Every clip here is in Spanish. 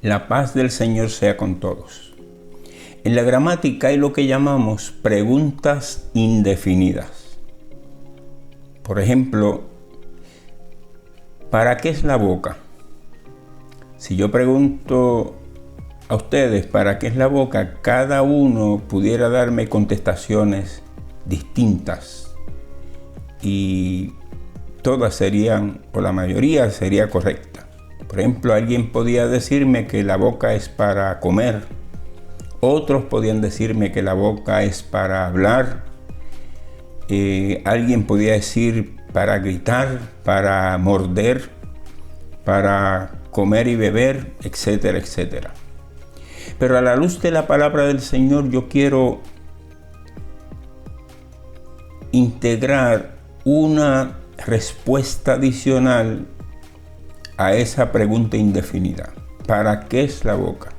La paz del Señor sea con todos. En la gramática hay lo que llamamos preguntas indefinidas. Por ejemplo, ¿para qué es la boca? Si yo pregunto a ustedes ¿para qué es la boca?, cada uno pudiera darme contestaciones distintas y todas serían, o la mayoría sería correcta. Por ejemplo, alguien podía decirme que la boca es para comer, otros podían decirme que la boca es para hablar, alguien podía decir para gritar, para morder, para comer y beber, etcétera, etcétera. Pero a la luz de la palabra del Señor yo quiero integrar una respuesta adicional a esa pregunta indefinida. ¿Para qué es la boca?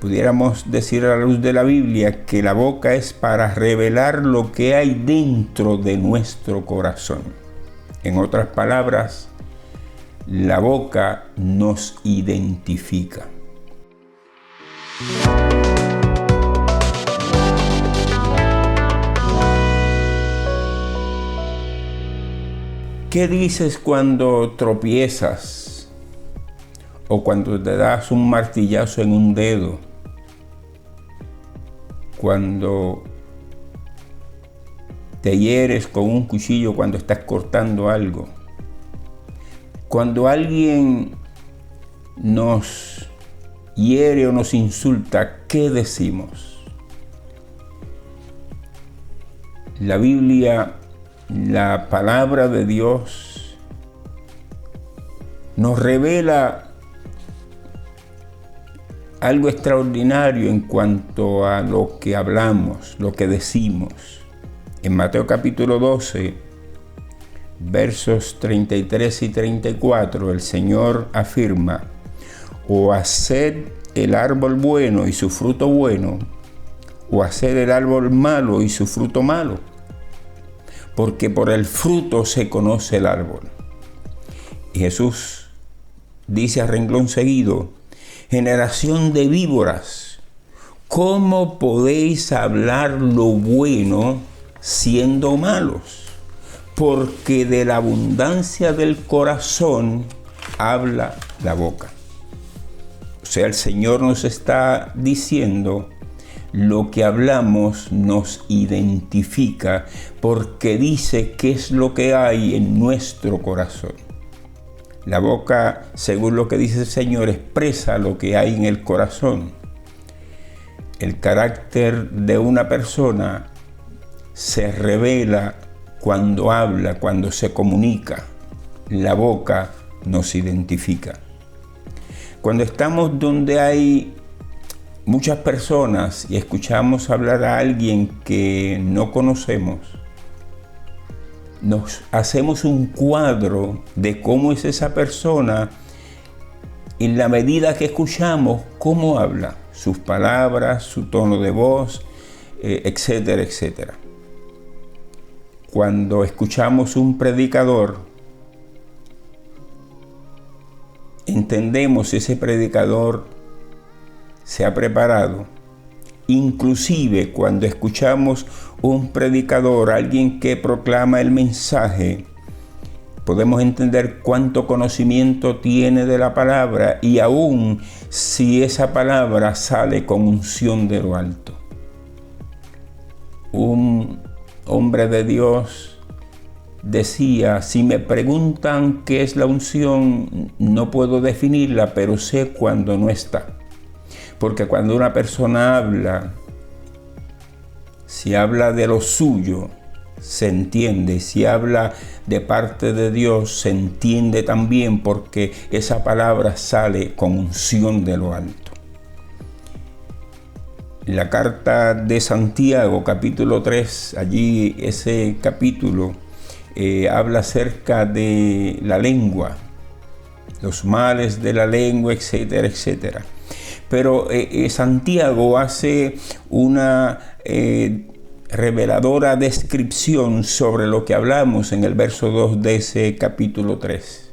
Pudiéramos decir a la luz de la Biblia que la boca es para revelar lo que hay dentro de nuestro corazón. En otras palabras, la boca nos identifica. ¿Qué dices cuando tropiezas? ¿O cuando te das un martillazo en un dedo? Cuando te hieres con un cuchillo cuando estás cortando algo. Cuando alguien nos hiere o nos insulta, ¿qué decimos? La Biblia, la palabra de Dios, nos revela algo extraordinario en cuanto a lo que hablamos, lo que decimos. En Mateo capítulo 12, versos 33 y 34, el Señor afirma: o haced el árbol bueno y su fruto bueno, o haced el árbol malo y su fruto malo, porque por el fruto se conoce el árbol. Y Jesús dice a renglón seguido: generación de víboras, ¿cómo podéis hablar lo bueno siendo malos? Porque de la abundancia del corazón habla la boca. O sea, el Señor nos está diciendo: lo que hablamos nos identifica, porque dice qué es lo que hay en nuestro corazón. La boca, según lo que dice el Señor, expresa lo que hay en el corazón. El carácter de una persona se revela cuando habla, cuando se comunica. La boca nos identifica. Cuando estamos donde hay muchas personas y escuchamos hablar a alguien que no conocemos, nos hacemos un cuadro de cómo es esa persona en la medida que escuchamos cómo habla, sus palabras, su tono de voz, etcétera, etcétera. Cuando escuchamos un predicador, entendemos si ese predicador se ha preparado. Inclusive cuando escuchamos un predicador, alguien que proclama el mensaje, podemos entender cuánto conocimiento tiene de la palabra y aún si esa palabra sale con unción de lo alto. Un hombre de Dios decía: si me preguntan qué es la unción, no puedo definirla, pero sé cuando no está. Porque cuando una persona habla, si habla de lo suyo, se entiende. Si habla de parte de Dios, se entiende también, porque esa palabra sale con unción de lo alto. La carta de Santiago, capítulo 3, allí ese capítulo habla acerca de la lengua, los males de la lengua, etcétera, etcétera. Pero Santiago hace una reveladora descripción sobre lo que hablamos en el verso 2 de ese capítulo 3.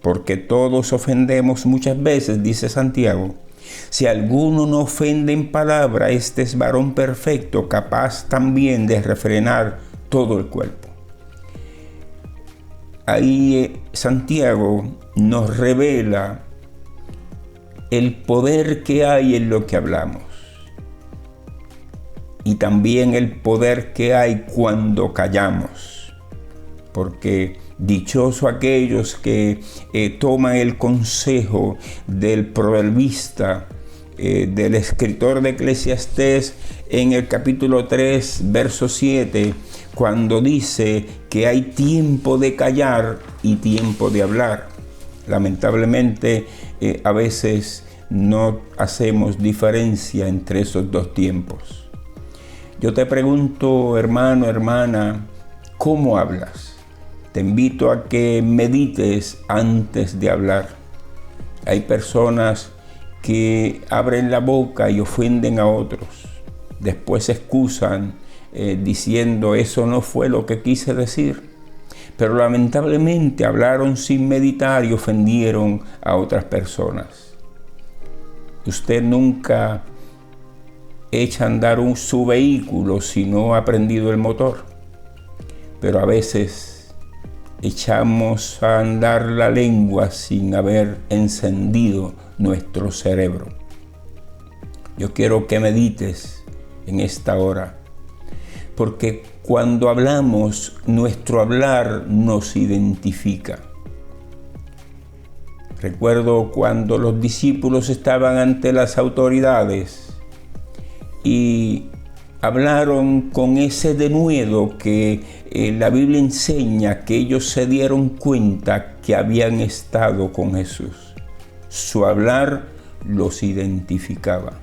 porque todos ofendemos muchas veces, dice Santiago. Si alguno no ofende en palabra, este es varón perfecto, capaz también de refrenar todo el cuerpo. Ahí Santiago nos revela el poder que hay en lo que hablamos y también el poder que hay cuando callamos, porque dichoso aquellos que toman el consejo del proverbista, del escritor de Eclesiastés en el capítulo 3, verso 7, cuando dice que hay tiempo de callar y tiempo de hablar. Lamentablemente, a veces no hacemos diferencia entre esos dos tiempos. Yo te pregunto, hermano, hermana, ¿cómo hablas? Te invito a que medites antes de hablar. Hay personas que abren la boca y ofenden a otros. Después se excusan diciendo, eso no fue lo que quise decir. Pero lamentablemente hablaron sin meditar y ofendieron a otras personas. Usted nunca echa a andar su vehículo si no ha prendido el motor. Pero a veces echamos a andar la lengua sin haber encendido nuestro cerebro. Yo quiero que medites en esta hora, porque cuando hablamos, nuestro hablar nos identifica. Recuerdo cuando los discípulos estaban ante las autoridades y hablaron con ese denuedo que la Biblia enseña que ellos se dieron cuenta que habían estado con Jesús. Su hablar los identificaba.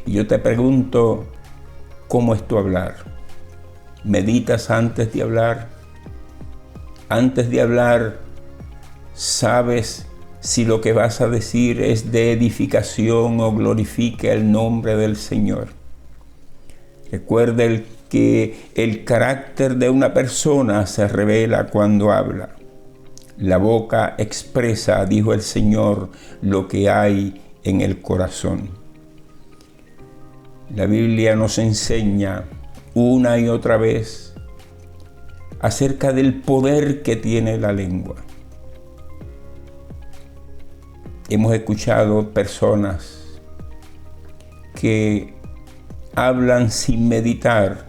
Y yo te pregunto, ¿cómo es tu hablar? ¿Meditas antes de hablar? Antes de hablar, ¿sabes si lo que vas a decir es de edificación o glorifica el nombre del Señor? Recuerda que el carácter de una persona se revela cuando habla. La boca expresa, dijo el Señor, lo que hay en el corazón. La Biblia nos enseña una y otra vez acerca del poder que tiene la lengua. Hemos escuchado personas que hablan sin meditar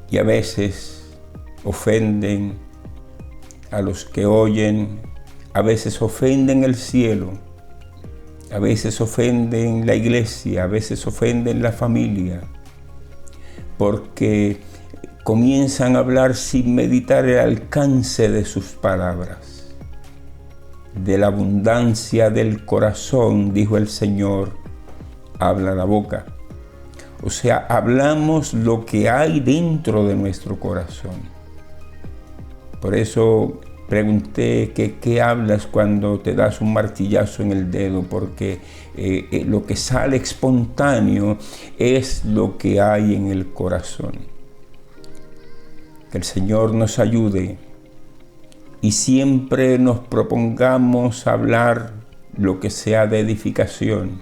y a veces ofenden a los que oyen, a veces ofenden el cielo, a veces ofenden la iglesia, a veces ofenden la familia, porque comienzan a hablar sin meditar el alcance de sus palabras. De la abundancia del corazón, dijo el Señor, habla la boca. O sea, hablamos lo que hay dentro de nuestro corazón. Por eso pregunté que qué hablas cuando te das un martillazo en el dedo, porque lo que sale espontáneo es lo que hay en el corazón. Que el Señor nos ayude y siempre nos propongamos hablar lo que sea de edificación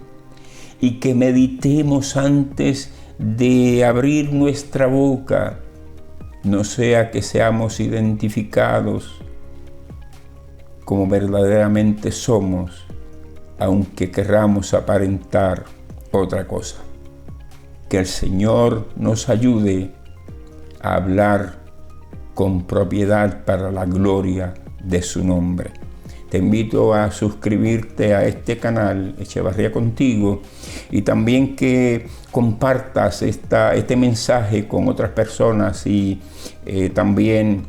y que meditemos antes de abrir nuestra boca, no sea que seamos identificados como verdaderamente somos, aunque querramos aparentar otra cosa. Que el Señor nos ayude a hablar con propiedad para la gloria de su nombre. Te invito a suscribirte a este canal, Echevarría Contigo, y también que compartas este mensaje con otras personas y también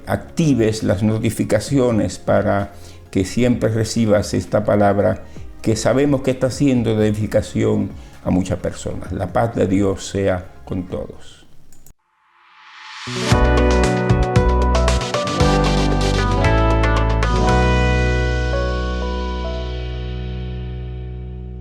actives las notificaciones para que siempre recibas esta palabra que sabemos que está siendo de edificación a muchas personas. La paz de Dios sea con todos.